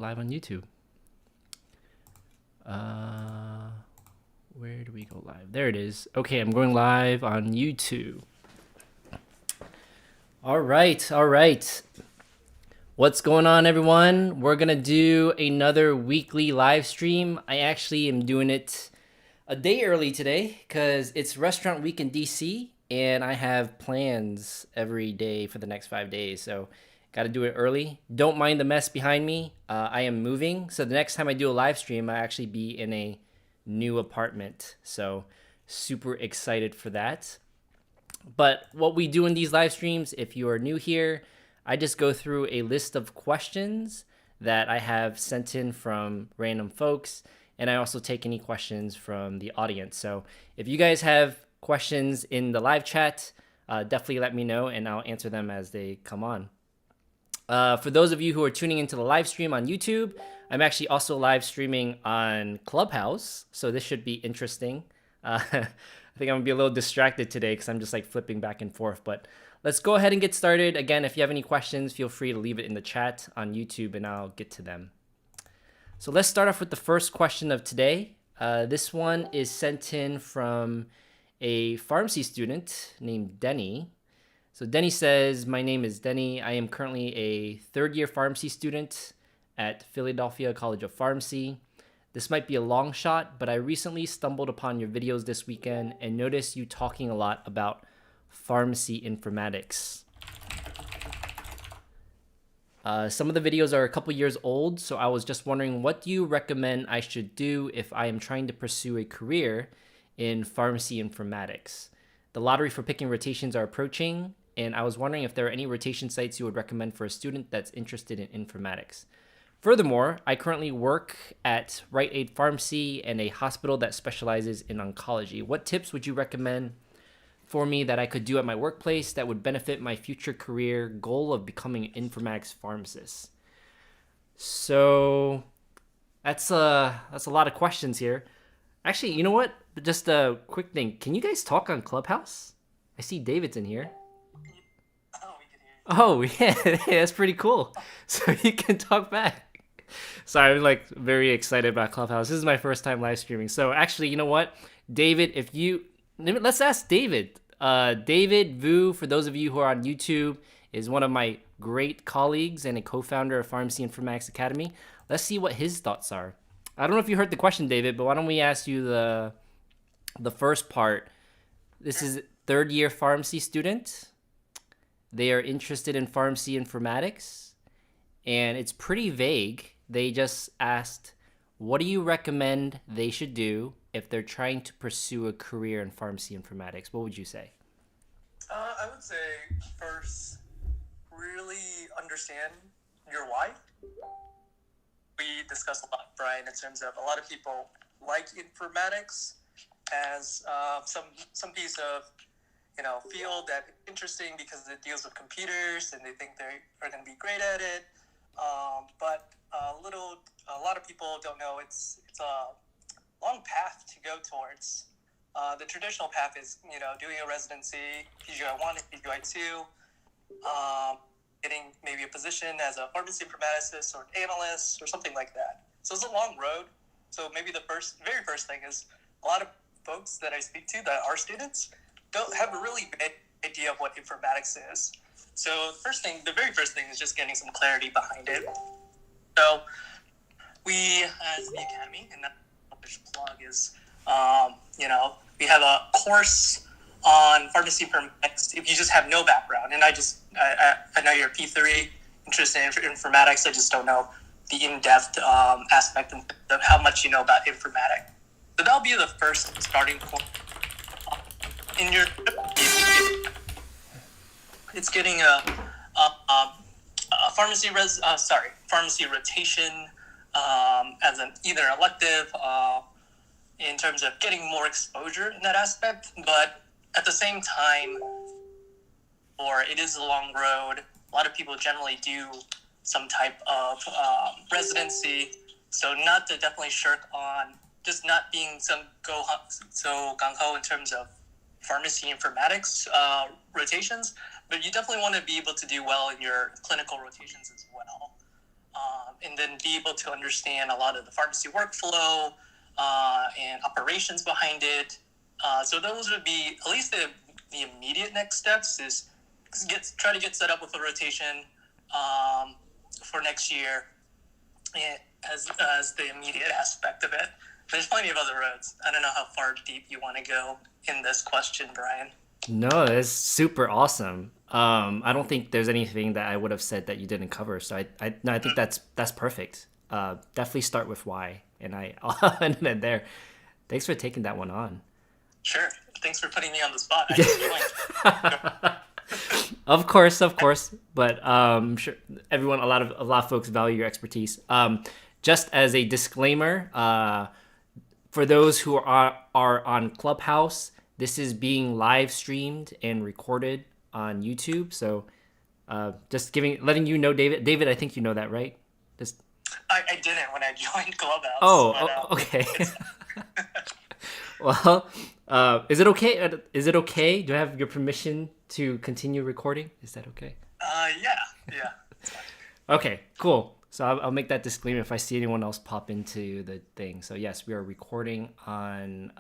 live on YouTube. Where do we go live? There it is. Okay, I'm going live on YouTube. All right. What's going on, everyone? We're gonna do another weekly live stream. I actually am doing it a day early today because it's restaurant week in DC and I have plans every day for the next 5 days. So got to do it early. Don't mind the mess behind me. I am moving. So the next time I do a live stream, I actually be in a new apartment. So super excited for that. But what we do in these live streams, if you are new here, I just go through a list of questions that I have sent in from random folks. And I also take any questions from the audience. So if you guys have questions in the live chat, definitely let me know and I'll answer them as they come on. For those of you who are tuning into the live stream on YouTube, I'm actually also live streaming on Clubhouse. So this should be interesting. I think I'm gonna be a little distracted today because I'm just like flipping back and forth. But let's go ahead and get started. Again, if you have any questions, feel free to leave it in the chat on YouTube and I'll get to them. So let's start off with the first question of today. This one is sent in from a pharmacy student named Denny. So Denny says, my name is Denny. I am currently a third-year pharmacy student at Philadelphia College of Pharmacy. This might be a long shot, but I recently stumbled upon your videos this weekend and noticed you talking a lot about pharmacy informatics. Some of the videos are a couple years old, so I was just wondering, what do you recommend I should do if I am trying to pursue a career in pharmacy informatics? The lottery for picking rotations are approaching, and I was wondering if there are any rotation sites you would recommend for a student that's interested in informatics. Furthermore, I currently work at Rite Aid Pharmacy and a hospital that specializes in oncology. What tips would you recommend for me that I could do at my workplace that would benefit my future career goal of becoming an informatics pharmacist? So that's a lot of questions here. Actually, you know what? Just a quick thing. Can you guys talk on Clubhouse? I see David's in here. Oh, yeah, that's pretty cool. So you can talk back. Sorry, I'm like very excited about Clubhouse. This is my first time live streaming. So actually, you know what? David, let's ask David. David Vu, for those of you who are on YouTube, is one of my great colleagues and a co-founder of Pharmacy Informatics Academy. Let's see what his thoughts are. I don't know if you heard the question, David, but why don't we ask you the first part. This is third year pharmacy student. They are interested in pharmacy informatics, and it's pretty vague. They just asked, what do you recommend they should do if they're trying to pursue a career in pharmacy informatics? What would you say? I would say first, really understand your why. We discussed a lot, Brian, in terms of a lot of people like informatics as some piece of field that interesting because it deals with computers and they think they are going to be great at it. But a lot of people don't know it's a long path to go towards. The traditional path is doing a residency, PGI1 and PGI2, getting maybe a position as a pharmacy informaticist or an analyst or something like that. So it's a long road. So maybe the very first thing is a lot of folks that I speak to that are students don't have a really good idea of what informatics is. So the very first thing is just getting some clarity behind it. So we, as the Academy, and that plug is, we have a course on pharmacy informatics if you just have no background. And I know you're P3, interested in informatics. I just don't know the in-depth aspect of how much you know about informatics. So that'll be the first starting point. In your, it's getting a pharmacy rotation as an either elective in terms of getting more exposure in that aspect, but at the same time, or it is a long road. A lot of people generally do some type of residency, so not to definitely shirk on just not being so gung-ho in terms of pharmacy informatics rotations, but you definitely want to be able to do well in your clinical rotations as well. and then be able to understand a lot of the pharmacy workflow and operations behind it. So those would be at least the immediate next steps is try to get set up with a rotation for next year as the immediate aspect of it. There's plenty of other roads. I don't know how far deep you want to go in this question, Brian. No, that's super awesome. I don't think there's anything that I would have said that you didn't cover. So no, I think that's perfect. Definitely start with why, and I'll end it there. Thanks for taking that one on. Sure. Thanks for putting me on the spot. I just joined. Of course, of course. But I'm sure everyone, a lot of folks value your expertise. Just as a disclaimer, for those who are on Clubhouse, this is being live streamed and recorded on YouTube. So just letting you know, David. David, I think you know that, right? Just. I didn't when I joined Clubhouse. Oh, okay. Well, is it okay? Is it okay? Do I have your permission to continue recording? Is that okay? Yeah. Okay, cool. So I'll make that disclaimer if I see anyone else pop into the thing. So yes, we are recording on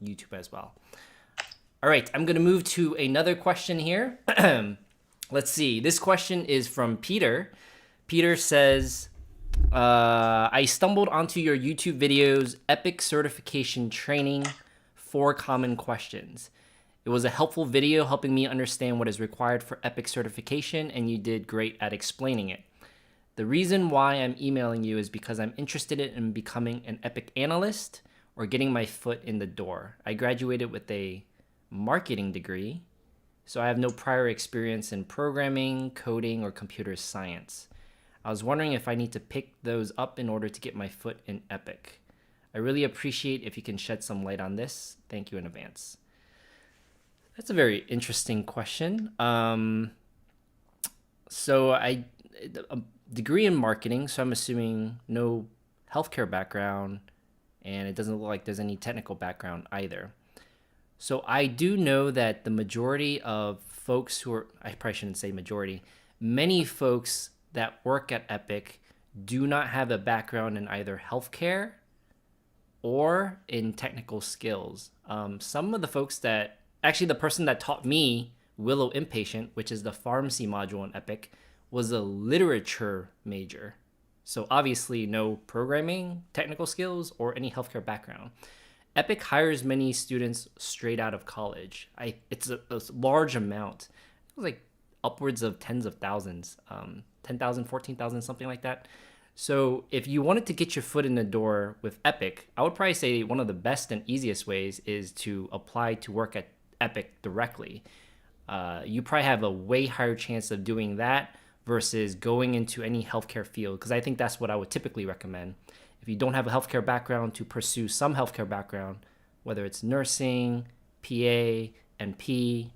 YouTube as well. All right, I'm going to move to another question here. Let's see. This question is from Peter. Peter says, I stumbled onto your YouTube videos, Epic Certification Training, 4 Common Questions. It was a helpful video helping me understand what is required for Epic certification, and you did great at explaining it. The reason why I'm emailing you is because I'm interested in becoming an Epic analyst or getting my foot in the door. I graduated with a marketing degree, so I have no prior experience in programming, coding, or computer science. I was wondering if I need to pick those up in order to get my foot in Epic. I really appreciate if you can shed some light on this. Thank you in advance. That's a very interesting question. So a degree in marketing, so I'm assuming no healthcare background, and it doesn't look like there's any technical background either. So I do know that the majority of folks I probably shouldn't say majority, many folks that work at Epic do not have a background in either healthcare or in technical skills. Some of the folks the person that taught me Willow Inpatient, which is the pharmacy module in Epic, was a literature major. So obviously no programming, technical skills, or any healthcare background. Epic hires many students straight out of college. It's a large amount. It was like upwards of tens of thousands, 10,000, 14,000, something like that. So if you wanted to get your foot in the door with Epic, I would probably say one of the best and easiest ways is to apply to work at Epic directly. You probably have a way higher chance of doing that versus going into any healthcare field, because I think that's what I would typically recommend. If you don't have a healthcare background, to pursue some healthcare background, whether it's nursing, PA, NP,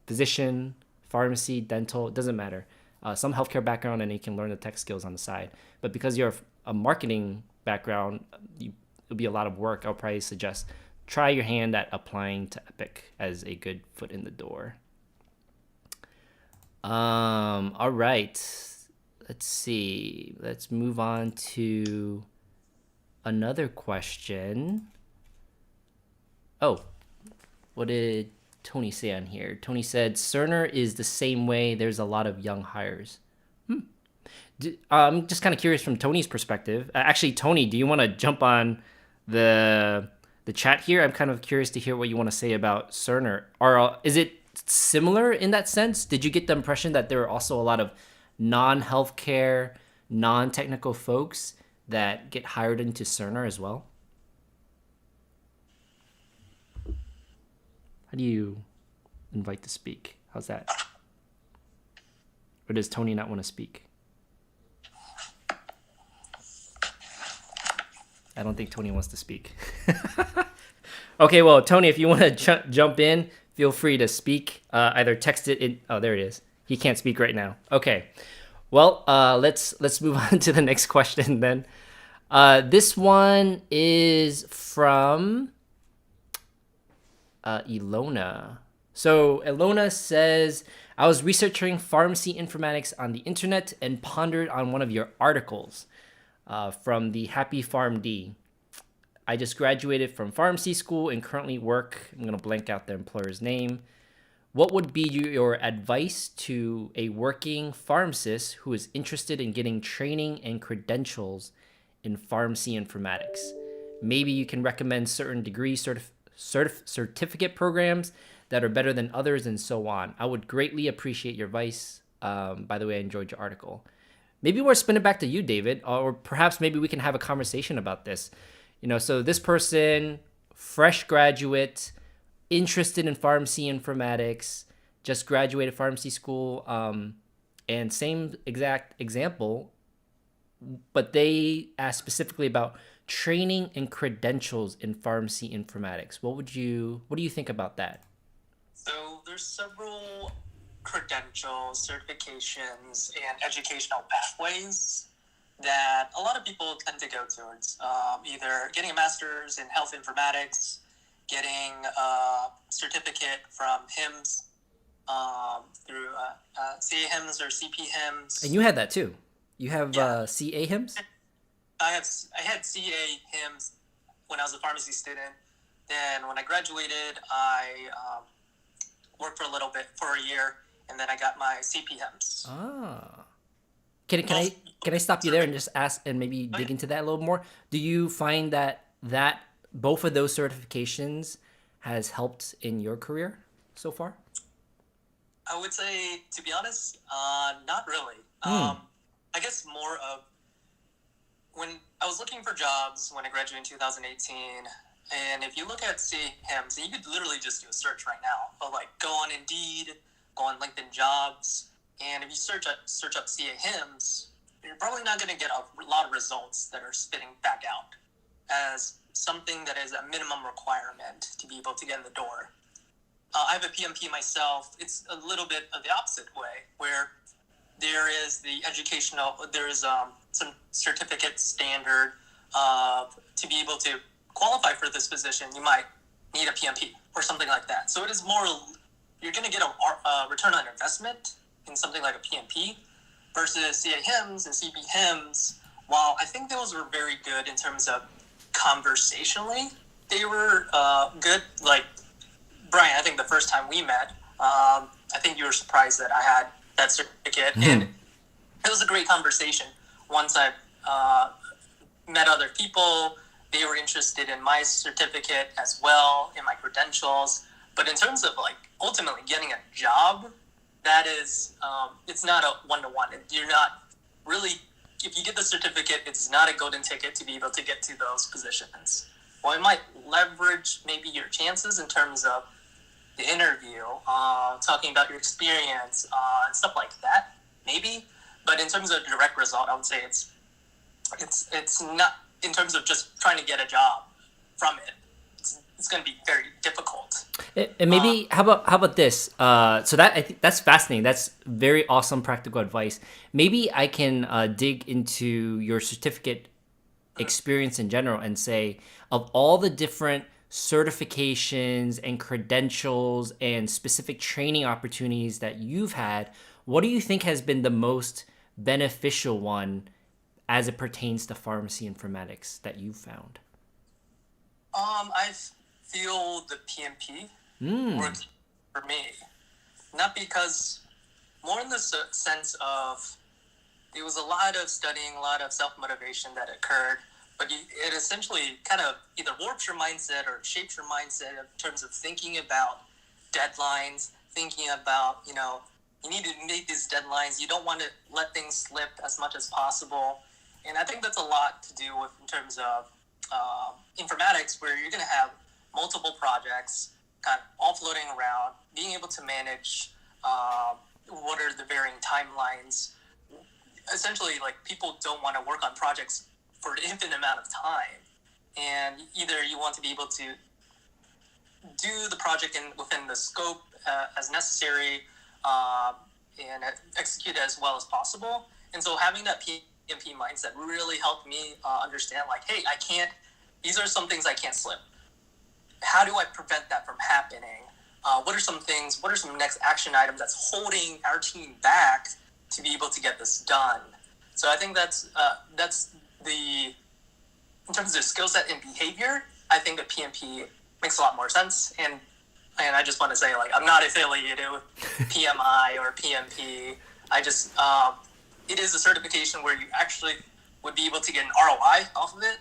physician, pharmacy, dental, it doesn't matter. Some healthcare background, and you can learn the tech skills on the side. But because you're a marketing background, it'll be a lot of work. I'll probably suggest try your hand at applying to Epic as a good foot in the door. All right. Let's see. Let's move on to another question. Oh, what did Tony say on here? Tony said Cerner is the same way. There's a lot of young hires. I'm just kind of curious from Tony's perspective. Actually, Tony, do you want to jump on the chat here? I'm kind of curious to hear what you want to say about Cerner. Is it similar in that sense? Did you get the impression that there are also a lot of non-healthcare, non-technical folks that get hired into Cerner as well? How do you invite to speak? How's that? Or does Tony not want to speak? I don't think Tony wants to speak. Okay, well, Tony, if you want to jump in, feel free to speak. Either text it in. Oh, there it is. He can't speak right now. Okay. Well, let's move on to the next question then. This one is from Ilona. So Ilona says, I was researching pharmacy informatics on the internet and pondered on one of your articles from the Happy Farm D. I just graduated from pharmacy school and currently work. I'm going to blank out the employer's name. What would be your advice to a working pharmacist who is interested in getting training and credentials in pharmacy informatics? Maybe you can recommend certain degree certificate programs that are better than others and so on. I would greatly appreciate your advice. By the way, I enjoyed your article. Maybe we'll spin it back to you, David, or perhaps maybe we can have a conversation about this. So this person, fresh graduate, interested in pharmacy informatics, just graduated pharmacy school, and same exact example, but they asked specifically about training and credentials in pharmacy informatics. What do you think about that? So there's several credentials, certifications, and educational pathways that a lot of people tend to go towards. Either getting a master's in health informatics, getting a certificate from HIMSS through CA HIMSS or CP HIMSS. And you had that too. You have CA HIMSS? I had CA HIMSS when I was a pharmacy student. Then when I graduated, I worked for a year, and then I got my CP HIMSS. Ah. Can I stop you there and just ask and maybe dig into that a little more? Do you find that both of those certifications has helped in your career so far? I would say, to be honest, not really. I guess more of when I was looking for jobs when I graduated in 2018, and if you look at CHIMSS, you could literally just do a search right now. But go on Indeed, go on LinkedIn Jobs, and if you search up CA HIMSS, you're probably not going to get a lot of results that are spitting back out as something that is a minimum requirement to be able to get in the door. I have a PMP myself. It's a little bit of the opposite way, where there is some certificate standard to be able to qualify for this position. You might need a PMP or something like that. So it is more, you're going to get a return on investment in something like a PMP versus CA HIMSS and CB HIMSS. While I think those were very good in terms of conversationally, they were good. Like, Brian, I think the first time we met, I think you were surprised that I had that certificate. And it was a great conversation. Once I met other people, they were interested in my certificate as well, in my credentials. But in terms of ultimately getting a job, that is, it's not a one-to-one. You're not really, if you get the certificate, it's not a golden ticket to be able to get to those positions. Well, it might leverage maybe your chances in terms of the interview, talking about your experience, and stuff like that, maybe. But in terms of direct result, I would say it's not, in terms of just trying to get a job from it. It's going to be very difficult. And maybe how about this? So that I think that's fascinating. That's very awesome practical advice. Maybe I can dig into your certificate experience in general and say, of all the different certifications and credentials and specific training opportunities that you've had, what do you think has been the most beneficial one as it pertains to pharmacy informatics that you've found? I feel the PMP works for me. Not because, more in the sense of, there was a lot of studying, a lot of self-motivation that occurred, but it essentially kind of either warps your mindset or shapes your mindset in terms of thinking about deadlines, thinking about, you need to meet these deadlines. You don't want to let things slip as much as possible. And I think that's a lot to do with in terms of informatics, where you're going to have multiple projects kind of all floating around, being able to manage what are the varying timelines. Essentially, people don't want to work on projects for an infinite amount of time. And either you want to be able to do the project within the scope as necessary and execute it as well as possible. And so having that PMP mindset really helped me understand, hey, these are some things I can't slip. How do I prevent that from happening? what are some next action items that's holding our team back to be able to get this done? So I think that's in terms of skill set and behavior, I think that PMP makes a lot more sense. And I just want to say, like, I'm not affiliated with PMI or PMP. I just, it is a certification where you actually would be able to get an ROI off of it.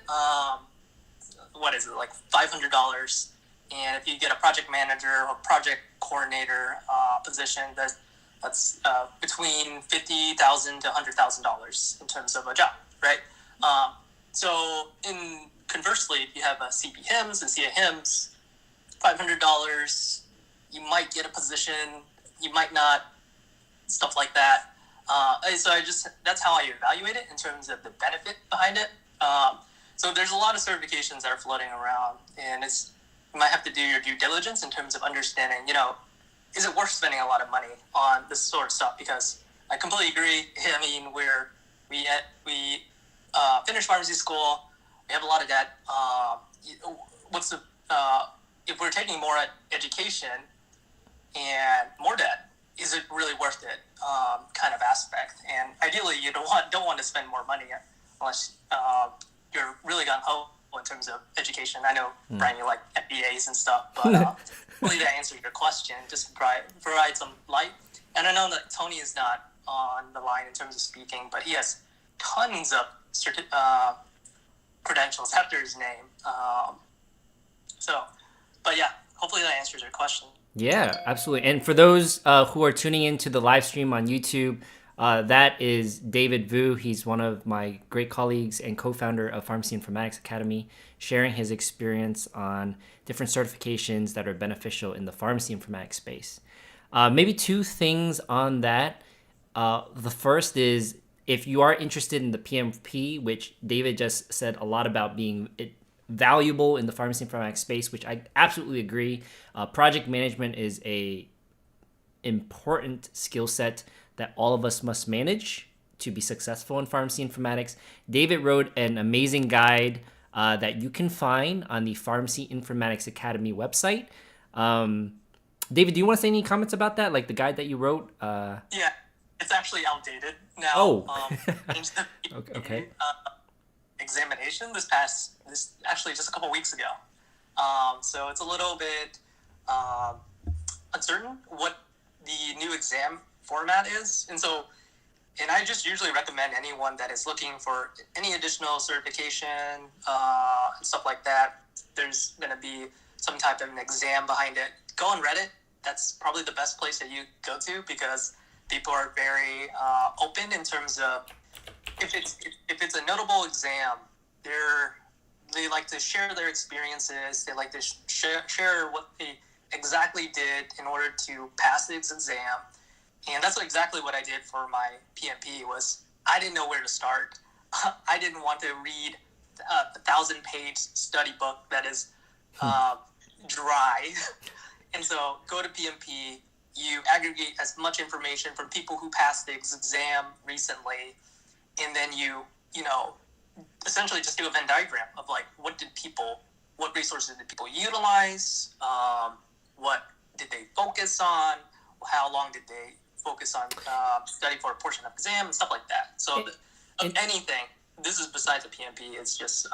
What is it, like $500? And if you get a project manager or project coordinator position, that's between $50,000 to $100,000 in terms of a job, right? So, conversely, if you have a CP HIMS and CA HIMS, $500, you might get a position, you might not, stuff like that. So that's how I evaluate it in terms of the benefit behind it. So there's a lot of certifications that are floating around, and you might have to do your due diligence in terms of understanding, is it worth spending a lot of money on this sort of stuff? Because I completely agree. I mean, we finished pharmacy school, we have a lot of debt. If we're taking more education and more debt, is it really worth it? Kind of aspect. And ideally, you don't want to spend more money unless you're really gung ho in terms of education. I know, Brian, you like MBAs and stuff, but hopefully that answered your question. Just provide some light. And I know that Tony is not on the line in terms of speaking, but he has tons of credentials after his name. But yeah, hopefully that answers your question. Yeah, absolutely. And for those who are tuning into the live stream on YouTube, that is David Vu. He's one of my great colleagues and co-founder of Pharmacy Informatics Academy, sharing his experience on different certifications that are beneficial in the pharmacy informatics space. Maybe two things on that. The first is, if you are interested in the PMP, which David just said a lot about being valuable in the pharmacy informatics space, which I absolutely agree. Project management is a important skill set that all of us must manage to be successful in pharmacy informatics. David wrote an amazing guide that you can find on the Pharmacy Informatics Academy website. David, do you want to say any comments about that, like the guide that you wrote? Yeah, it's actually outdated now. Oh, okay. Examination this actually just a couple weeks ago. So it's a little bit uncertain what the new exam format is. And I just usually recommend anyone that is looking for any additional certification and stuff like that, there's going to be some type of an exam behind it. Go on Reddit. That's probably the best place that you go to, because people are very open in terms of if it's a notable exam, they like to share their experiences. They like to share what they exactly did in order to pass the exam. And that's exactly what I did for my PMP. Was I didn't know where to start. I didn't want to read a 1,000-page study book that is dry. And so go to PMP. You aggregate as much information from people who passed the exam recently, and then you essentially just do a Venn diagram of like what resources did people utilize, what did they focus on, how long did they focus on study for a portion of exam and stuff like that. So anything, this is besides a PMP, it's just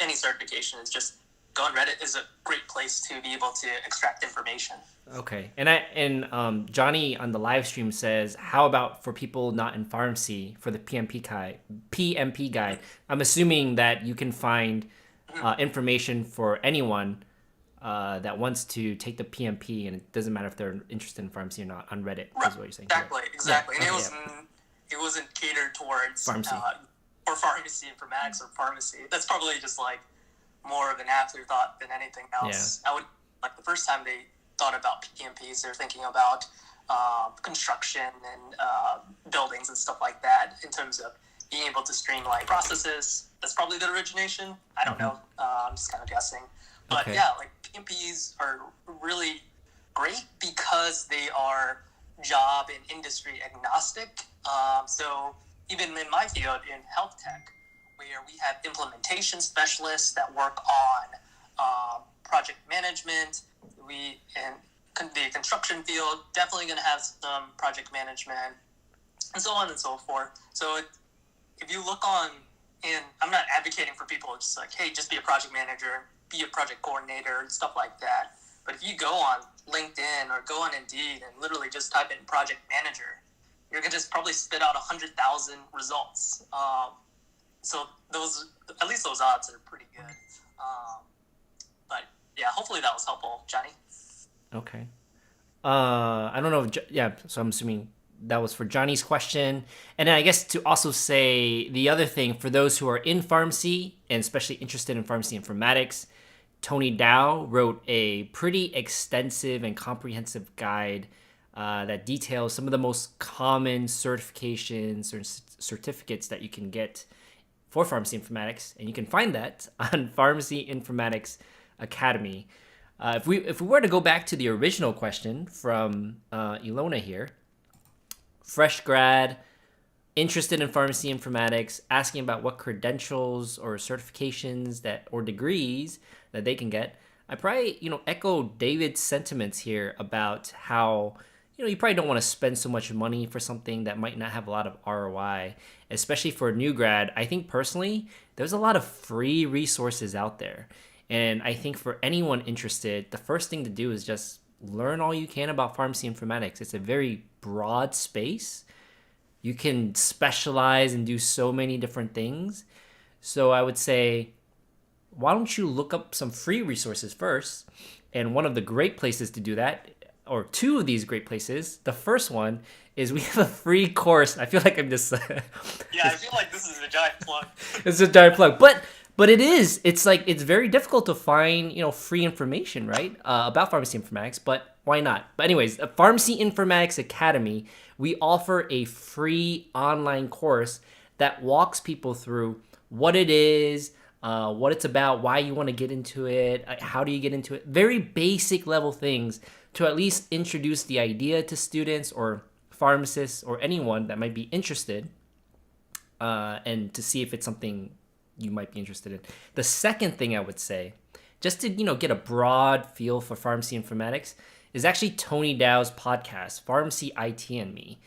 any certification is just go on Reddit is a great place to be able to extract information. Okay. And Johnny on the live stream says, how about for people not in pharmacy for the PMP guide? I'm assuming that you can find information for anyone that wants to take the PMP, and it doesn't matter if they're interested in pharmacy or not, on Reddit, is what you're saying. Exactly. Yeah. And it wasn't catered towards pharmacy. Or pharmacy informatics or pharmacy. That's probably just like more of an afterthought than anything else. Yeah. I would, like, the first time they thought about PMPs, they're thinking about construction and buildings and stuff like that in terms of being able to streamline processes. That's probably the origination. I don't know. I'm just kind of guessing. But yeah, like PMPs are really great because they are job and industry agnostic. So even in my field, in health tech, where we have implementation specialists that work on project management, the construction field, definitely going to have some project management, and so on and so forth. So if you look on, and I'm not advocating for people just like, hey, just be a project manager, be a project coordinator, and stuff like that. But if you go on LinkedIn or go on Indeed and literally just type in project manager, you're going to just probably spit out 100,000 results. So at least those odds are pretty good. But yeah, hopefully that was helpful, Johnny. Okay. I don't know. Yeah, so I'm assuming that was for Johnny's question. And then I guess to also say the other thing for those who are in pharmacy and especially interested in pharmacy informatics, Tony Dow wrote a pretty extensive and comprehensive guide that details some of the most common certifications or certificates that you can get for pharmacy informatics, and you can find that on Pharmacy Informatics Academy. If we were to go back to the original question from Ilona here, fresh grad, interested in pharmacy informatics, asking about what credentials or certifications or degrees that they can get. I probably echo David's sentiments here about how you probably don't want to spend so much money for something that might not have a lot of ROI, especially for a new grad. I think personally, there's a lot of free resources out there. And I think for anyone interested, the first thing to do is just learn all you can about pharmacy informatics. It's a very broad space. You can specialize and do so many different things. So I would say, why don't you look up some free resources first? And one of the great places to do that, or two of these great places, the first one is we have a free course. I feel like I'm just... Yeah, I feel like this is a giant plug. It's a giant plug. But it's very difficult to find, free information, right? About pharmacy informatics, but why not? But anyways, Pharmacy Informatics Academy, we offer a free online course that walks people through what it is, what it's about, why you want to get into it, how do you get into it. Very basic level things to at least introduce the idea to students or pharmacists or anyone that might be interested, and to see if it's something you might be interested in. The second thing I would say, just to get a broad feel for pharmacy informatics, is actually Tony Dow's podcast, Pharmacy IT and Me.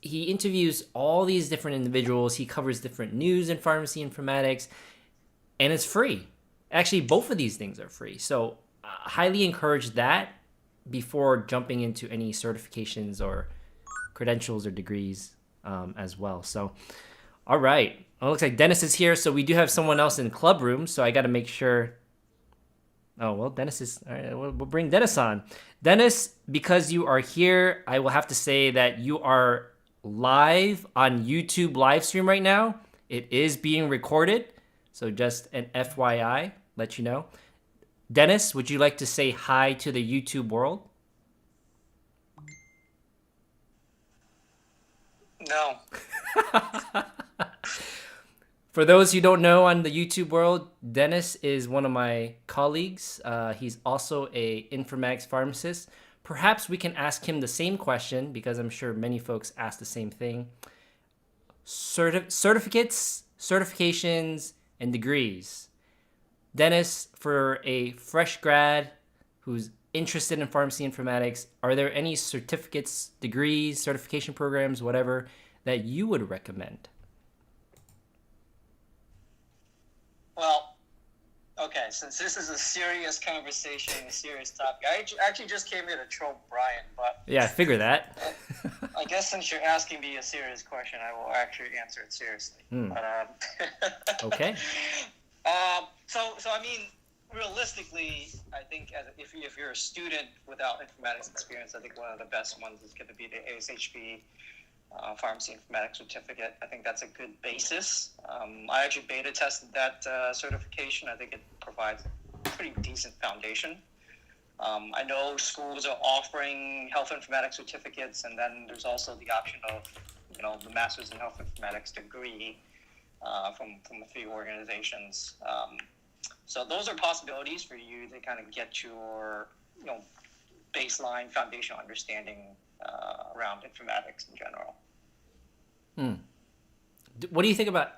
He interviews all these different individuals. He covers different news in pharmacy informatics, and it's free. Actually, both of these things are free. So highly encourage that before jumping into any certifications or credentials or degrees as well. So, all right. Well, it looks like Dennis is here, so we do have someone else in club room, so I got to make sure. Oh, well, Dennis is... All right, we'll bring Dennis on. Dennis, because you are here, I will have to say that you are live on YouTube live stream right now. It is being recorded, so just an FYI, let you know. Dennis, would you like to say hi to the YouTube world? No. For those who don't know on the YouTube world, Dennis is one of my colleagues. He's also a informatics pharmacist. Perhaps we can ask him the same question, because I'm sure many folks ask the same thing. Certificates, certifications, and degrees. Dennis, for a fresh grad who's interested in pharmacy informatics, are there any certificates, degrees, certification programs, whatever, that you would recommend? Well, okay, since this is a serious conversation, a serious topic, I actually just came here to troll Brian, but... Yeah, I figure that. I guess since you're asking me a serious question, I will actually answer it seriously. But, okay. So I mean, realistically, I think if you're a student without informatics experience, I think one of the best ones is going to be the ASHP Pharmacy Informatics Certificate. I think that's a good basis. I actually beta tested that certification. I think it provides a pretty decent foundation. I know schools are offering health informatics certificates, and then there's also the option of, the Master's in Health Informatics degree from a few organizations. So those are possibilities for you to kind of get your, baseline foundational understanding around informatics in general. What do you think about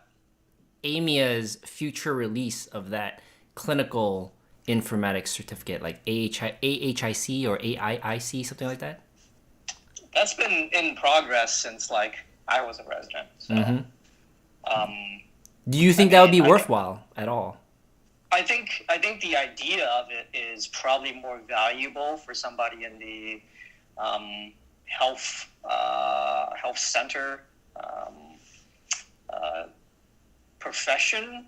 AMIA's future release of that clinical informatics certificate, like AHIC or AIIC, something like that? That's been in progress since like I was a resident. So, Do you think that would be worthwhile at all? I think the idea of it is probably more valuable for somebody in the health center profession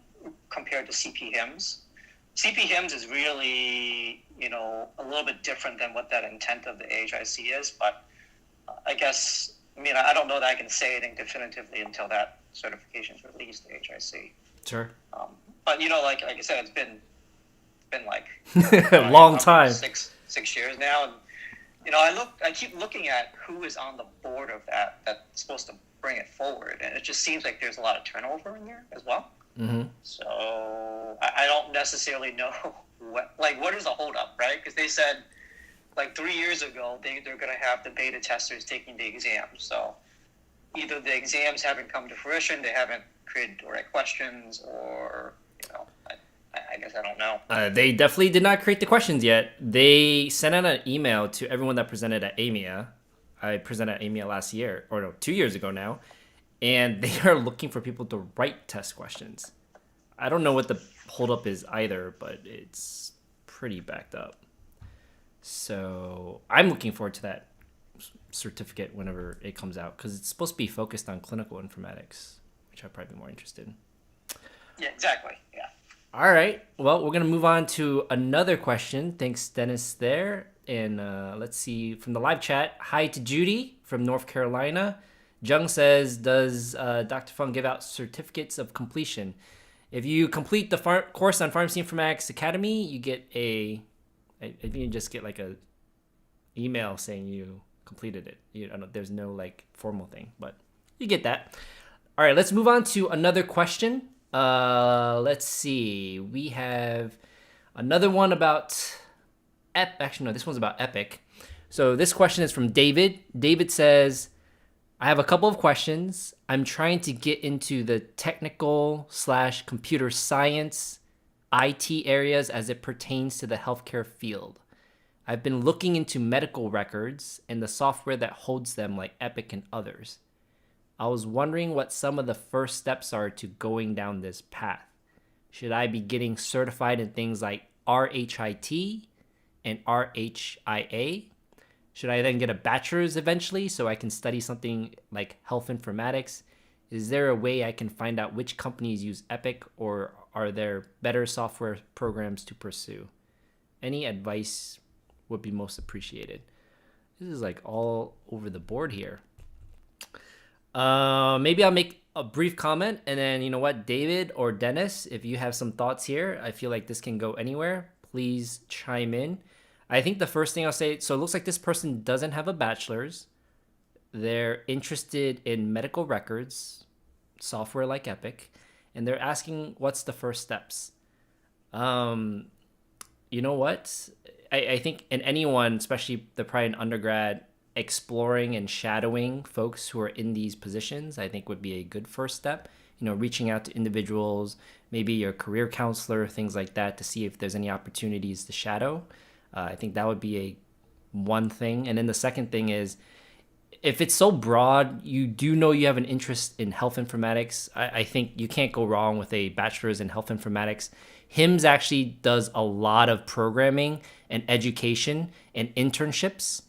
compared to CPHIMS. CPHIMS is really, a little bit different than what that intent of the AHIC is, but I guess, I don't know that I can say anything definitively until that certification is released, the AHIC. Sure. But, like I said, it's been like a long time. 6 years now. And, I keep looking at who is on the board of that's supposed to bring it forward. And it just seems like there's a lot of turnover in there as well. Mm-hmm. So I don't necessarily know what is the holdup, right? Because they said like 3 years ago, they're going to have the beta testers taking the exams. So either the exams haven't come to fruition, they haven't created the right questions, or, I guess I don't know. They definitely did not create the questions yet. They sent out an email to everyone that presented at AMIA. I presented at AMIA last year, or no, 2 years ago now. And they are looking for people to write test questions. I don't know what the holdup is either, but it's pretty backed up. So I'm looking forward to that certificate whenever it comes out, because it's supposed to be focused on clinical informatics, which I'd probably be more interested in. Yeah, exactly. Yeah. All right. Well, we're going to move on to another question. Thanks, Dennis, there. And let's see, from the live chat, hi to Judy from North Carolina. Jung says, does Dr. Fung give out certificates of completion? If you complete the course on Pharmacy Informatics Academy, you get you just get like a email saying you completed it. There's no like formal thing, but you get that. All right, let's move on to another question. Let's see. We have another one about actually, no, this one's about Epic. So this question is from David. David says, I have a couple of questions. I'm trying to get into the technical/computer science, IT areas as it pertains to the healthcare field. I've been looking into medical records and the software that holds them, like Epic and others. I was wondering what some of the first steps are to going down this path. Should I be getting certified in things like RHIT and RHIA? Should I then get a bachelor's eventually so I can study something like health informatics? Is there a way I can find out which companies use Epic, or are there better software programs to pursue? Any advice would be most appreciated. This is like all over the board here. Maybe I'll make a brief comment, and then you know what, David or Dennis, if you have some thoughts here, I feel like this can go anywhere. Please chime in. I think the first thing I'll say, so it looks like this person doesn't have a bachelor's. They're interested in medical records, software like Epic, and they're asking what's the first steps. You know what? I think in anyone, especially the probably an undergrad, exploring and shadowing folks who are in these positions, I think would be a good first step. Reaching out to individuals, maybe your career counselor, things like that, to see if there's any opportunities to shadow. I think that would be one thing. And then the second thing is, if it's so broad, you do know you have an interest in health informatics, I think you can't go wrong with a bachelor's in health informatics. HIMSS actually does a lot of programming and education and internships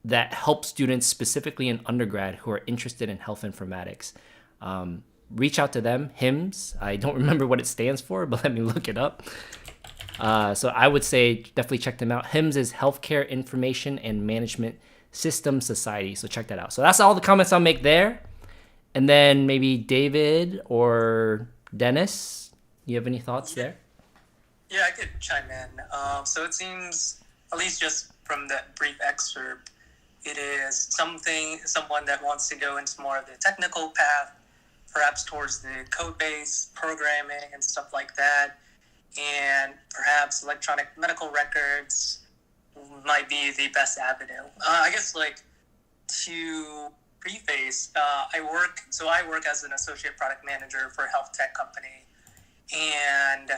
that help students specifically in undergrad who are interested in health informatics. Reach out to them, HIMSS. I don't remember what it stands for, but let me look it up. So I would say definitely check them out. HIMSS is Healthcare Information and Management System Society. So check that out. So that's all the comments I'll make there. And then maybe David or Dennis, you have any thoughts there? Yeah, I could chime in. So it seems, at least just from that brief excerpt, it is someone that wants to go into more of the technical path, perhaps towards the code base, programming, and stuff like that. And perhaps electronic medical records might be the best avenue. I guess, to preface, I work as an associate product manager for a health tech company. And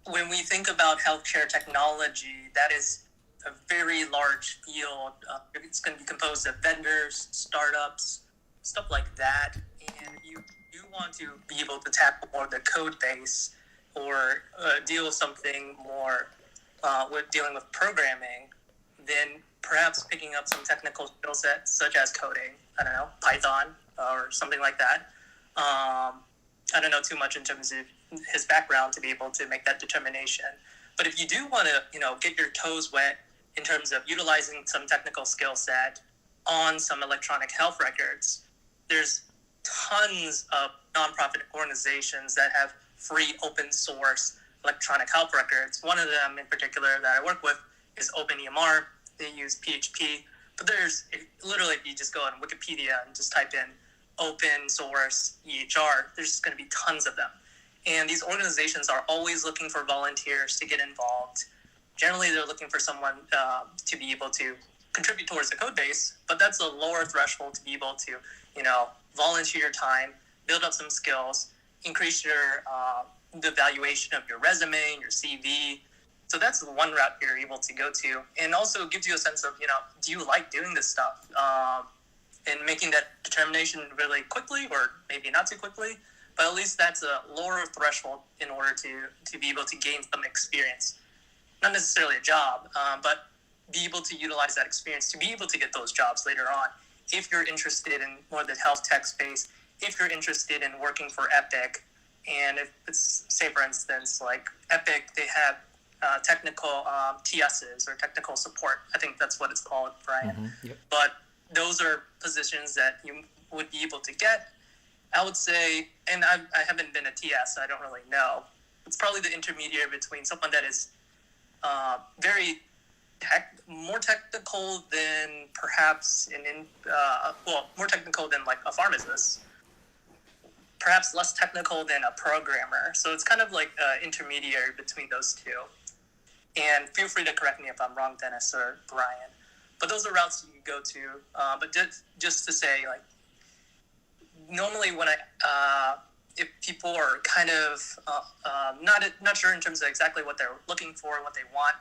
when we think about healthcare technology, that is a very large field. It's going to be composed of vendors, startups, stuff like that. And you want to be able to tackle more the code base or deal with something more with dealing with programming, then perhaps picking up some technical skill sets such as coding. I don't know, Python or something like that. I don't know too much in terms of his background to be able to make that determination. But if you do want to, get your toes wet in terms of utilizing some technical skill set on some electronic health records, there's tons of nonprofit organizations that have free open source electronic health records. One of them in particular that I work with is OpenEMR. They use PHP, but there's literally, if you just go on Wikipedia and just type in open source EHR, there's just going to be tons of them. And these organizations are always looking for volunteers to get involved. Generally, they're looking for someone to be able to contribute towards the code base, but that's a lower threshold to be able to, volunteer your time, build up some skills, increase your the valuation of your resume, your CV. So that's the one route you're able to go to, and also gives you a sense of, do you like doing this stuff? And making that determination really quickly, or maybe not too quickly, but at least that's a lower threshold in order to be able to gain some experience. Not necessarily a job, but be able to utilize that experience to be able to get those jobs later on. If you're interested in more the health tech space, if you're interested in working for Epic, and if it's, say for instance, like Epic, they have technical TSs or technical support. I think that's what it's called, Brian. Mm-hmm. Yep. But those are positions that you would be able to get. I would say, and I haven't been a TS, so I don't really know. It's probably the intermediary between someone that is very more technical than perhaps more technical than like a pharmacist, perhaps less technical than a programmer. So it's kind of like an intermediary between those two. And feel free to correct me if I'm wrong, Dennis or Brian. But those are routes you can go to. But just to say, like, normally when if people are kind of not sure in terms of exactly what they're looking for, what they want,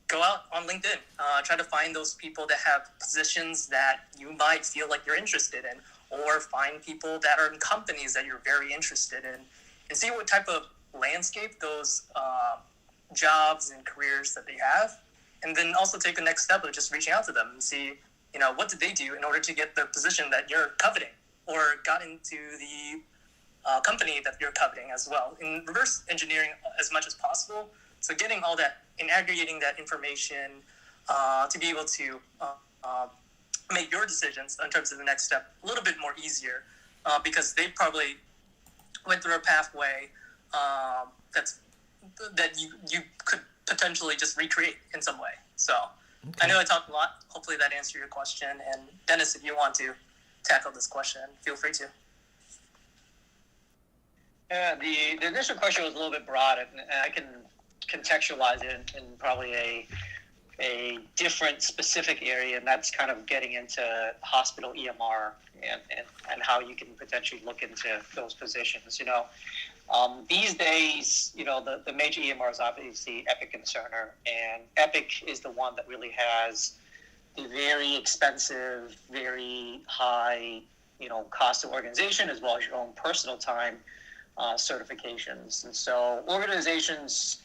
go out on LinkedIn. Try to find those people that have positions that you might feel like you're interested in, or find people that are in companies that you're very interested in, and see what type of landscape those jobs and careers that they have. And then also take the next step of just reaching out to them and see, what did they do in order to get the position that you're coveting, or got into the company that you're coveting as well. In reverse engineering as much as possible. So getting all that and aggregating that information to be able to make your decisions in terms of the next step a little bit more easier, because they probably went through a pathway that you could potentially just recreate in some way. So okay. I know I talked a lot. Hopefully that answered your question. And Dennis, if you want to tackle this question, feel free to. Yeah, the initial question was a little bit broad, and I can contextualize it in probably a different specific area, and that's kind of getting into hospital EMR and how you can potentially look into those positions. These days, the major EMRs, obviously Epic and Cerner, and Epic is the one that really has the very expensive, very high, cost of organization, as well as your own personal time certifications. And so organizations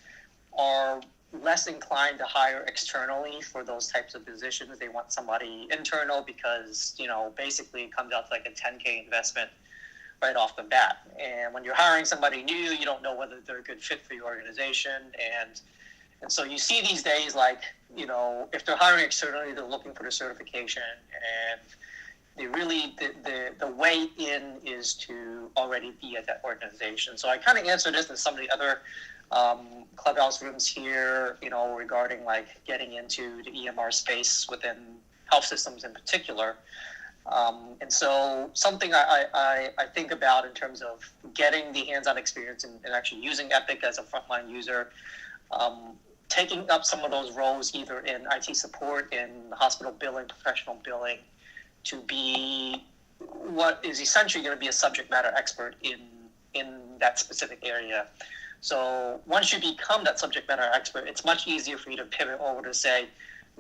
are less inclined to hire externally for those types of positions. They want somebody internal because, basically it comes out to like a $10K investment right off the bat. And when you're hiring somebody new, you don't know whether they're a good fit for your organization. And so you see these days, like, if they're hiring externally, they're looking for the certification, and the way in is to already be at that organization. So I kind of answered this in some of the other Clubhouse rooms here, regarding like getting into the EMR space within health systems in particular. And so something I think about in terms of getting the hands-on experience and actually using Epic as a frontline user, taking up some of those roles either in IT support, in hospital billing, professional billing, to be what is essentially going to be a subject matter expert in that specific area. So once you become that subject matter expert, it's much easier for you to pivot over to say,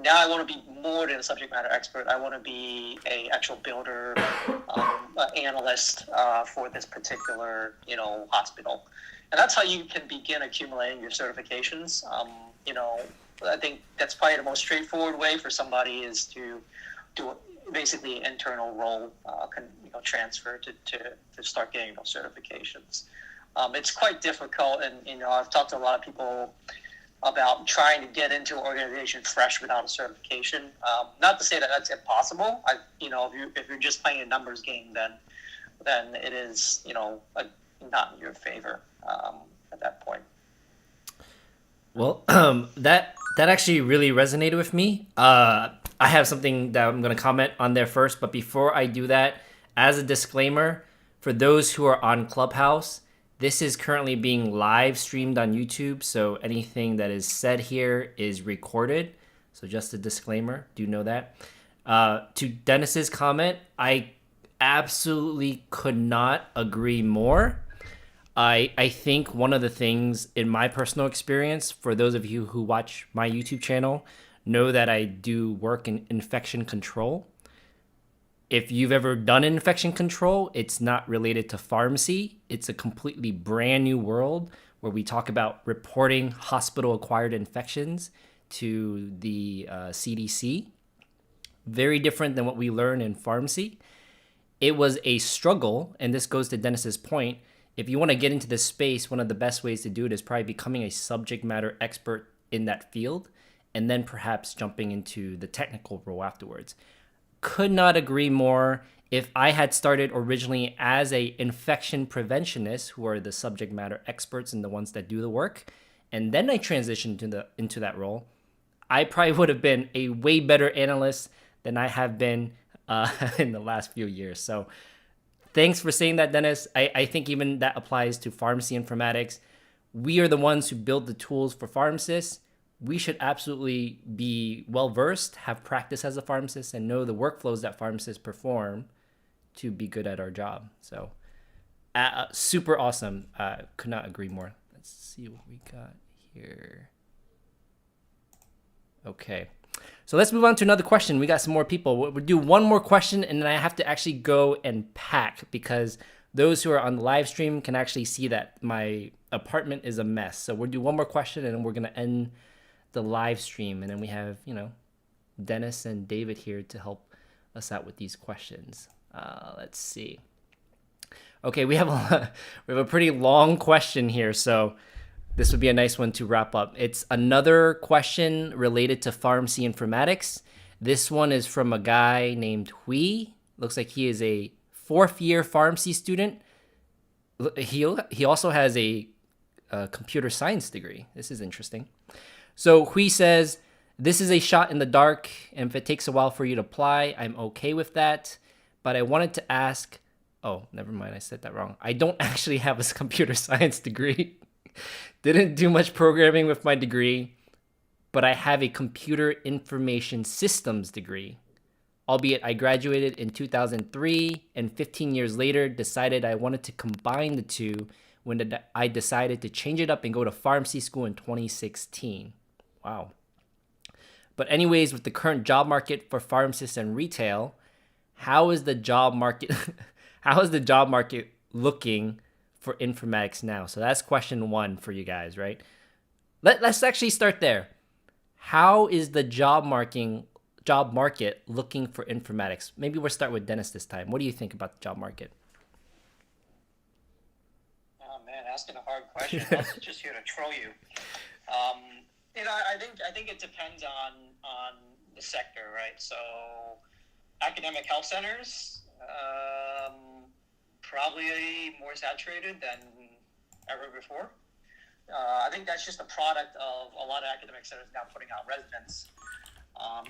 now I want to be more than a subject matter expert. I want to be a actual builder, analyst for this particular, hospital. And that's how you can begin accumulating your certifications. I think that's probably the most straightforward way for somebody is to do basically an internal role, transfer to start getting those certifications. It's quite difficult, and I've talked to a lot of people about trying to get into an organization fresh without a certification. Not to say that that's impossible. If you're just playing a numbers game, then it is not in your favor at that point. Well, that actually really resonated with me. I have something that I'm going to comment on there first, but before I do that, as a disclaimer, for those who are on Clubhouse, this is currently being live streamed on YouTube, so anything that is said here is recorded. So just a disclaimer, do know that. To Dennis's comment, I absolutely could not agree more. I think one of the things in my personal experience, for those of you who watch my YouTube channel, know that I do work in infection control. If you've ever done infection control, it's not related to pharmacy. It's a completely brand new world where we talk about reporting hospital-acquired infections to the CDC. Very different than what we learn in pharmacy. It was a struggle, and this goes to Dennis's point. If you want to get into this space, one of the best ways to do it is probably becoming a subject matter expert in that field, and then perhaps jumping into the technical role afterwards. Could not agree more. If I had started originally as a infection preventionist, who are the subject matter experts and the ones that do the work, and then I transitioned into that role, I probably would have been a way better analyst than I have been in the last few years. So thanks for saying that, Dennis. I think even that applies to pharmacy informatics. We are the ones who build the tools for pharmacists. We should absolutely be well-versed, have practice as a pharmacist, and know the workflows that pharmacists perform to be good at our job. So super awesome. Could not agree more. Let's see what we got here. Okay. So let's move on to another question. We got some more people. We'll do one more question, and then I have to actually go and pack because those who are on the live stream can actually see that my apartment is a mess. So we'll do one more question, and then we're going to end the live stream. And then we have, Dennis and David here to help us out with these questions. Let's see. Okay, we have a pretty long question here, so this would be a nice one to wrap up. It's another question related to pharmacy informatics. This one is from a guy named Hui. Looks like he is a 4th-year pharmacy student. He also has a computer science degree. This is interesting. So Hui says, this is a shot in the dark, and if it takes a while for you to apply, I'm okay with that. But I wanted to ask, oh, never mind, I said that wrong. I don't actually have a computer science degree. Didn't do much programming with my degree, but I have a computer information systems degree. Albeit I graduated in 2003, and 15 years later decided I wanted to combine the two when I decided to change it up and go to pharmacy school in 2016. Wow. But anyways, with the current job market for pharmacists and retail, how is the job market looking for informatics now? So that's question 1 for you guys, right? Let's actually start there. How is the job market looking for informatics? Maybe we'll start with Dennis this time. What do you think about the job market? Oh man, asking a hard question. I was just here to troll you. I think it depends on the sector, right? So academic health centers, probably more saturated than ever before. I think that's just a product of a lot of academic centers now putting out residents.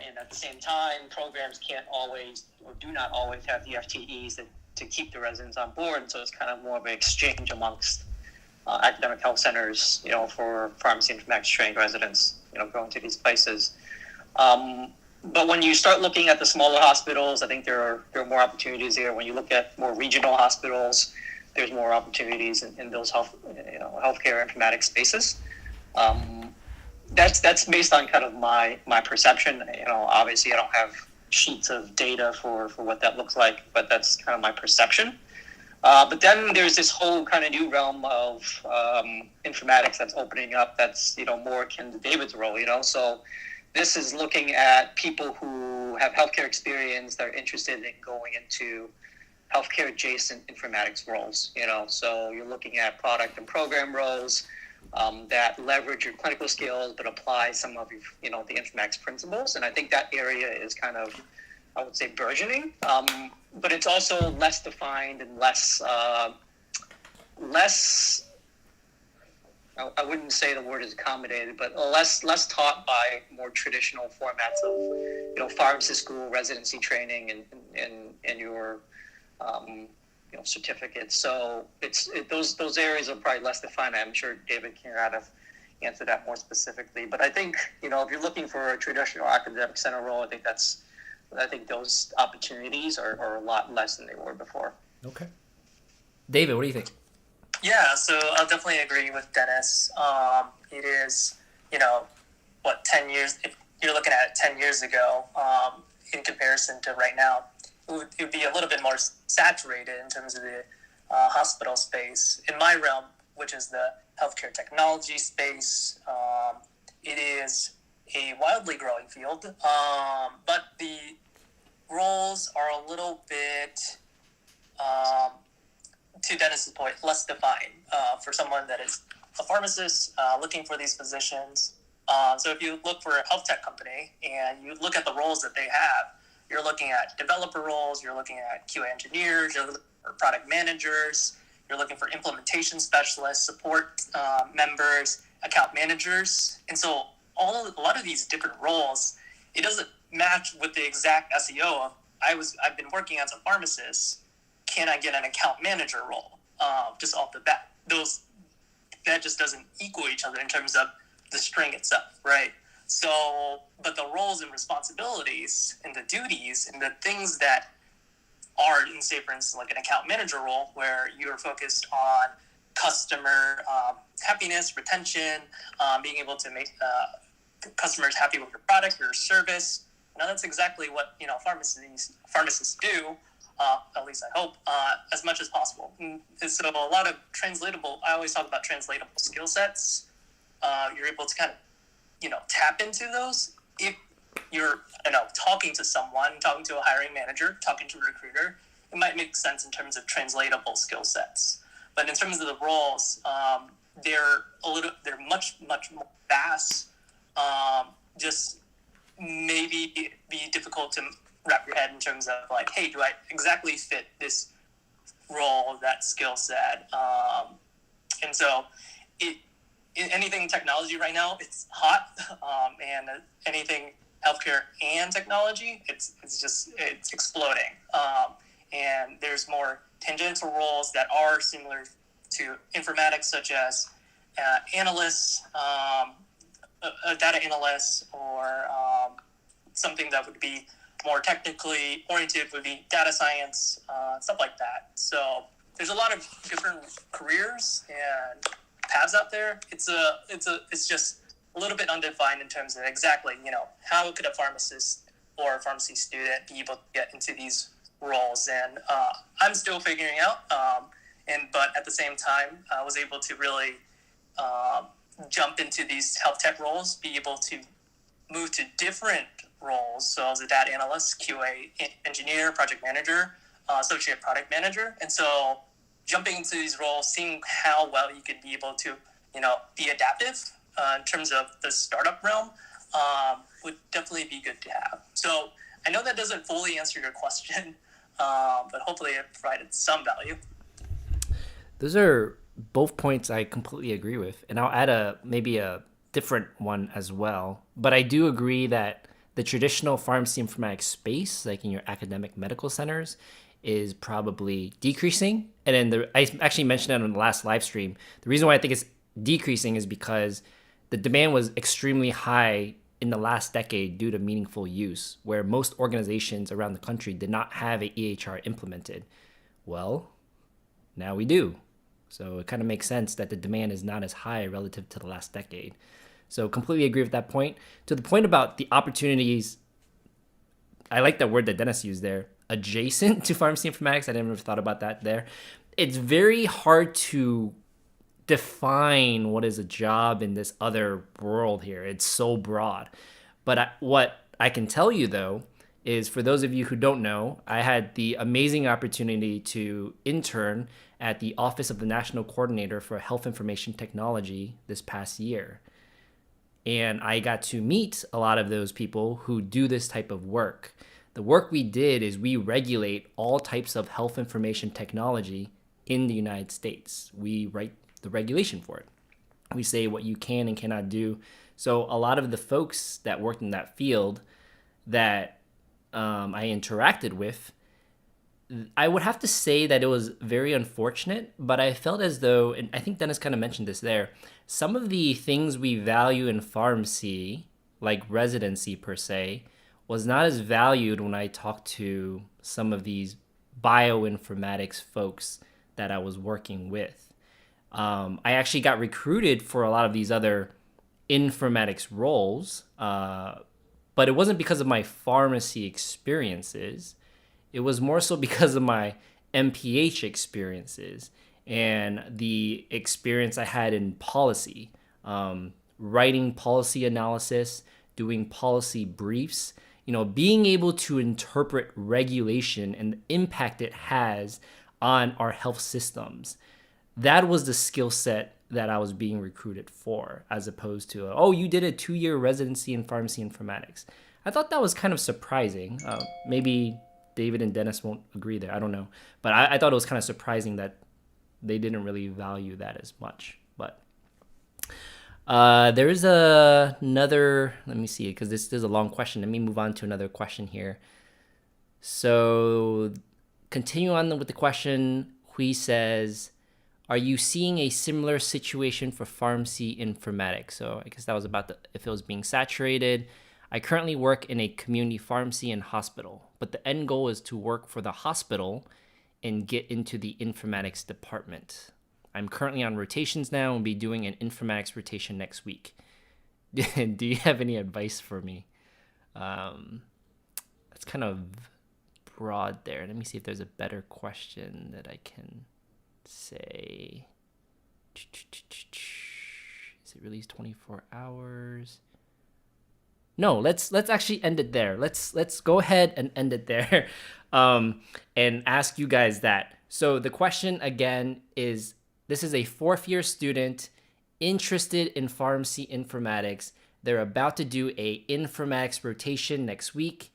And at the same time, programs can't always or do not always have the FTEs to keep the residents on board. So it's kind of more of an exchange amongst academic health centers, for pharmacy informatics trained residents, going to these places. But when you start looking at the smaller hospitals, I think there are more opportunities there. When you look at more regional hospitals, there's more opportunities in those healthcare informatics spaces. That's based on kind of my perception. Obviously I don't have sheets of data for what that looks like, but that's kind of my perception. But then there's this whole kind of new realm of informatics that's opening up. That's more akin to David's role. So this is looking at people who have healthcare experience that are interested in going into healthcare adjacent informatics roles. So you're looking at product and program roles that leverage your clinical skills but apply some of your, the informatics principles. And I think that area is kind of, I would say, burgeoning. But it's also less defined and less. I wouldn't say the word is accommodated, but less taught by more traditional formats of pharmacy school, residency training, and your certificates. So those areas are probably less defined. I'm sure David can kind of answer that more specifically. But I think if you're looking for a traditional academic center role, I think those opportunities are a lot less than they were before. Okay. David, what do you think? Yeah, so I'll definitely agree with Dennis. It is, 10 years, if you're looking at it 10 years ago, in comparison to right now, it would be a little bit more saturated in terms of the hospital space. In my realm, which is the healthcare technology space, it is a wildly growing field, but the roles are a little bit, to Dennis's point, less defined for someone that is a pharmacist looking for these positions. So if you look for a health tech company and you look at the roles that they have, you're looking at developer roles, you're looking at QA engineers, you're looking for product managers, you're looking for implementation specialists, support members, account managers. And so a lot of these different roles, it doesn't match with the exact SEO of I've been working as a pharmacist. Can I get an account manager role? Just off the bat, that just doesn't equal each other in terms of the string itself, right? So, but the roles and responsibilities and the duties and the things that are, in say, for instance, like an account manager role, where you're focused on customer happiness, retention, being able to make customers happy with your product or service. Now, that's exactly what pharmacists do. At least I hope, as much as possible. And so a lot of I always talk about translatable skill sets. You're able to kind of, tap into those if you're, talking to someone, talking to a hiring manager, talking to a recruiter. It might make sense in terms of translatable skill sets. But in terms of the roles, they're much, much more vast. Just maybe be difficult to wrap your head in terms of like, hey, do I exactly fit this role, that skill set? And so anything technology right now, it's hot, and anything healthcare and technology, it's exploding. And there's more tangential roles that are similar to informatics, such as analysts, a data analyst, or something that would be more technically oriented would be data science, stuff like that. So there's a lot of different careers and paths out there. It's just a little bit undefined in terms of exactly, how could a pharmacist or a pharmacy student be able to get into these roles? And I'm still figuring out. But at the same time, I was able to really jump into these health tech roles, be able to move to different roles. So I was a data analyst, QA engineer, project manager, associate product manager. And so jumping into these roles, seeing how well you could be able to, be adaptive in terms of the startup realm would definitely be good to have. So I know that doesn't fully answer your question, but hopefully it provided some value. Those are both points I completely agree with. And I'll add maybe a different one as well. But I do agree that the traditional pharmacy informatics space, like in your academic medical centers, is probably decreasing. And then I actually mentioned that on the last live stream. The reason why I think it's decreasing is because the demand was extremely high in the last decade due to meaningful use, where most organizations around the country did not have a EHR implemented. Well, Now we do. So it kind of makes sense that the demand is not as high relative to the last decade. So completely agree with that point. To the point about the opportunities, I like that word that Dennis used there, adjacent to pharmacy informatics. I never thought about that there. It's very hard to define what is a job in this other world here. It's so broad. But what I can tell you, though, is for those of you who don't know, I had the amazing opportunity to intern at the Office of the National Coordinator for Health Information Technology this past year. And I got to meet a lot of those people who do this type of work. The work we did is we regulate all types of health information technology in the United States. We write the regulation for it. We say what you can and cannot do. So a lot of the folks that worked in that field that I interacted with, I would have to say that it was very unfortunate, but I felt as though, and I think Dennis kind of mentioned this there, some of the things we value in pharmacy, like residency per se, was not as valued when I talked to some of these bioinformatics folks that I was working with. I actually got recruited for a lot of these other informatics roles, but it wasn't because of my pharmacy experiences. It was more so because of my MPH experiences and the experience I had in policy, writing policy analysis, doing policy briefs, being able to interpret regulation and the impact it has on our health systems. That was the skill set that I was being recruited for, as opposed to, oh, you did a 2-year residency in pharmacy informatics. I thought that was kind of surprising. Maybe David and Dennis won't agree there. I don't know. But I thought it was kind of surprising that they didn't really value that as much. But there is another, let me see, because this is a long question. Let me move on to another question here. So continue on with the question. Hui says, are you seeing a similar situation for pharmacy informatics? So I guess that was about if it was being saturated. I currently work in a community pharmacy and hospital, but the end goal is to work for the hospital and get into the informatics department. I'm currently on rotations now and will be doing an informatics rotation next week. Do you have any advice for me? That's kind of broad there. Let me see if there's a better question that I can say. Is it released 24 hours? No, let's actually end it there. Let's go ahead and end it there, and ask you guys that. So the question again is: this is a 4th-year student interested in pharmacy informatics. They're about to do a informatics rotation next week,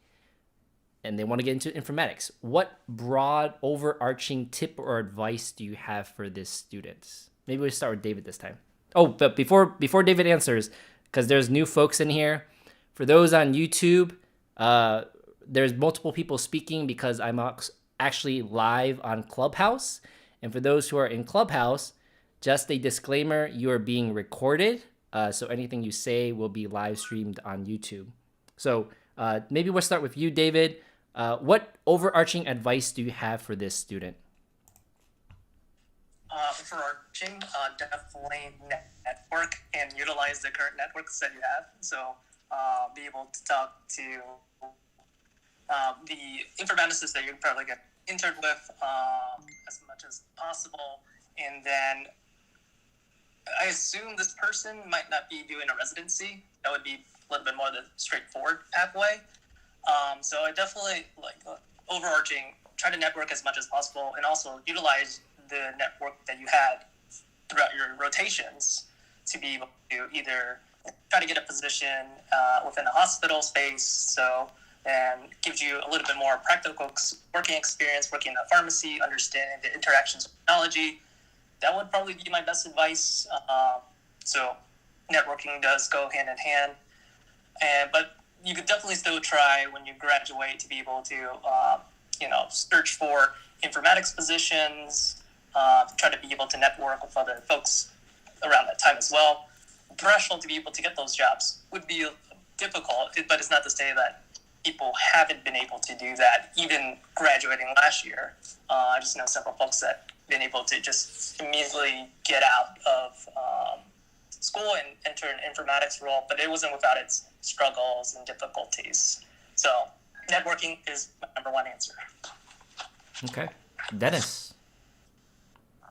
and they want to get into informatics. What broad, overarching tip or advice do you have for this student? Maybe we'll start with David this time. Oh, but before David answers, because there's new folks in here. For those on YouTube, there's multiple people speaking because I'm actually live on Clubhouse. And for those who are in Clubhouse, just a disclaimer, you are being recorded. So anything you say will be live streamed on YouTube. So maybe we'll start with you, David. What overarching advice do you have for this student? Overarching, definitely network and utilize the current networks that you have. So be able to talk to the informaticists that you'd probably get interned with as much as possible. And then I assume this person might not be doing a residency. That would be a little bit more the straightforward pathway. So I definitely overarching, try to network as much as possible and also utilize the network that you had throughout your rotations to be able to either try to get a position within a hospital space, and gives you a little bit more practical working experience, working in a pharmacy, understanding the interactions with technology. That would probably be my best advice. So networking does go hand in hand, but you could definitely still try when you graduate to be able to, search for informatics positions, try to be able to network with other folks around that time as well. The threshold to be able to get those jobs would be difficult, but it's not to say that people haven't been able to do that, even graduating last year. I just know several folks that been able to just immediately get out of school and enter an informatics role, but it wasn't without its struggles and difficulties. So networking is my number one answer. Okay. Dennis. I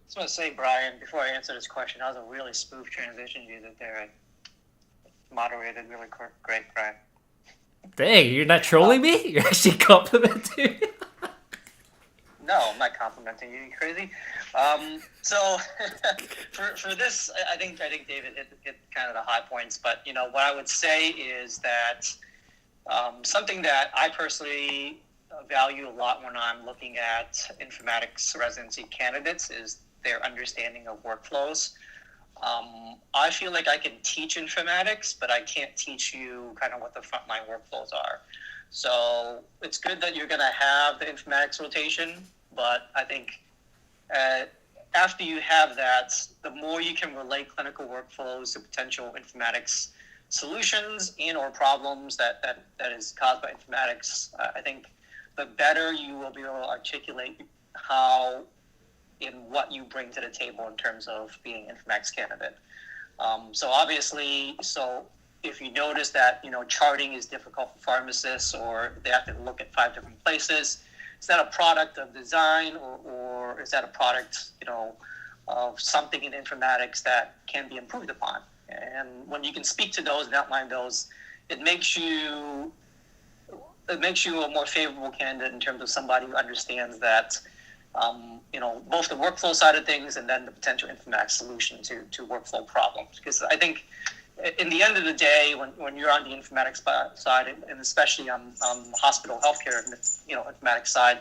just want to say, Brian, before I answer this question, that was a really smooth transition you did there. Moderated really great, Brian. Dang, you're not trolling me? You're actually complimenting me? No, I'm not complimenting you. You crazy? So for this, I think David hit kind of the high points. But what I would say is that something that I personally value a lot when I'm looking at informatics residency candidates is their understanding of workflows. I feel like I can teach informatics, but I can't teach you kind of what the frontline workflows are. So it's good that you're going to have the informatics rotation, but I think after you have that, the more you can relate clinical workflows to potential informatics solutions and or problems that is caused by informatics, I think the better you will be able to articulate how in what you bring to the table in terms of being an informatics candidate. So obviously, if you notice that charting is difficult for pharmacists, or they have to look at 5 different places, is that a product of design, or is that a product of something in informatics that can be improved upon? And when you can speak to those and outline those, it makes you a more favorable candidate in terms of somebody who understands that both the workflow side of things and then the potential informatics solution to workflow problems. Because I think in the end of the day, when you're on the informatics side, and especially on the hospital healthcare informatics side,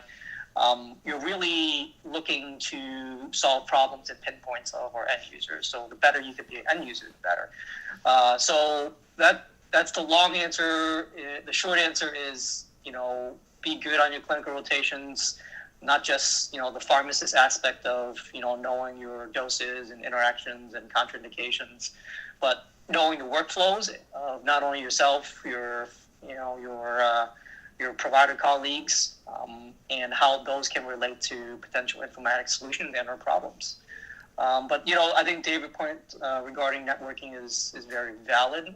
you're really looking to solve problems and pinpoints of our end users. So the better you can be an end user, the better. So that's the long answer. The short answer is, be good on your clinical rotations, not just, the pharmacist aspect of, knowing your doses and interactions and contraindications, but knowing the workflows of not only yourself, your provider colleagues, and how those can relate to potential informatics solutions and or problems. But I think David's point regarding networking is very valid.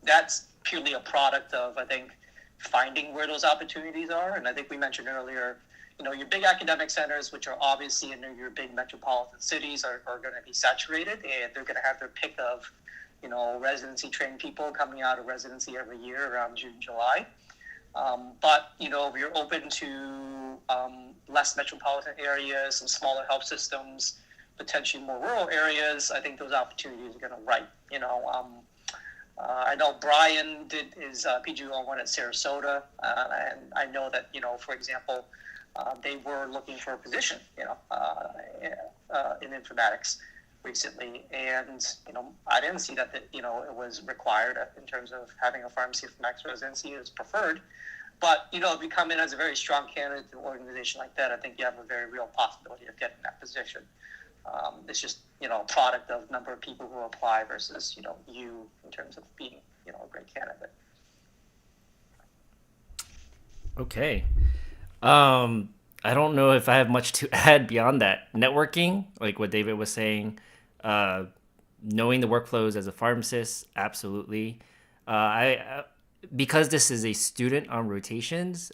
That's purely a product of, I think, finding where those opportunities are. And I think we mentioned earlier, your big academic centers, which are obviously in your big metropolitan cities, are going to be saturated, and they're going to have their pick of, residency trained people coming out of residency every year around June, July. But, if you're open to less metropolitan areas, some smaller health systems, potentially more rural areas, I think those opportunities are going to right. I know Brian did his PG1 at Sarasota, and I know that, for example, they were looking for a position, in informatics recently, and I didn't see that it was required in terms of having a pharmacy informatics residency. It was preferred, but if you come in as a very strong candidate to an organization like that, I think you have a very real possibility of getting that position. It's just a product of number of people who apply versus you in terms of being a great candidate. Okay. I don't know if I have much to add beyond that. Networking, like what David was saying, knowing the workflows as a pharmacist, absolutely. Because this is a student on rotations,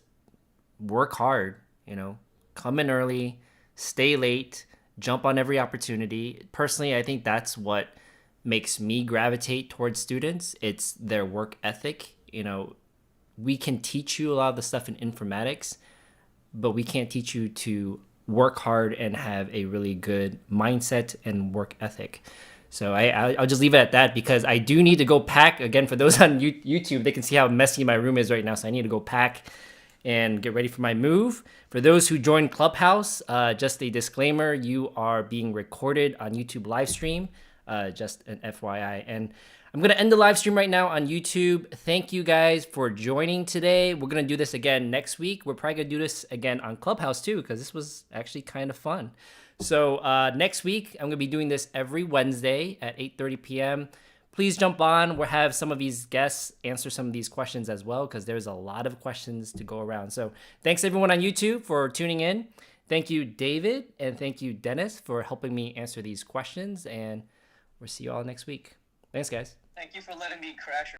work hard, come in early, stay late, jump on every opportunity. Personally, I think that's what makes me gravitate towards students. It's their work ethic. We can teach you a lot of the stuff in informatics, but we can't teach you to work hard and have a really good mindset and work ethic. So I'll just leave it at that, because I do need to go pack. Again, for those on YouTube, they can see how messy my room is right now. So I need to go pack and get ready for my move. For those who joined Clubhouse, just a disclaimer, you are being recorded on YouTube live stream, just an FYI. And I'm going to end the live stream right now on YouTube. Thank you guys for joining today. We're going to do this again next week. We're probably going to do this again on Clubhouse too, because this was actually kind of fun. So next week, I'm going to be doing this every Wednesday at 8:30 p.m. Please jump on. We'll have some of these guests answer some of these questions as well, because there's a lot of questions to go around. So thanks everyone on YouTube for tuning in. Thank you, David, and thank you, Dennis, for helping me answer these questions. And we'll see you all next week. Thanks, guys. Thank you for letting me crash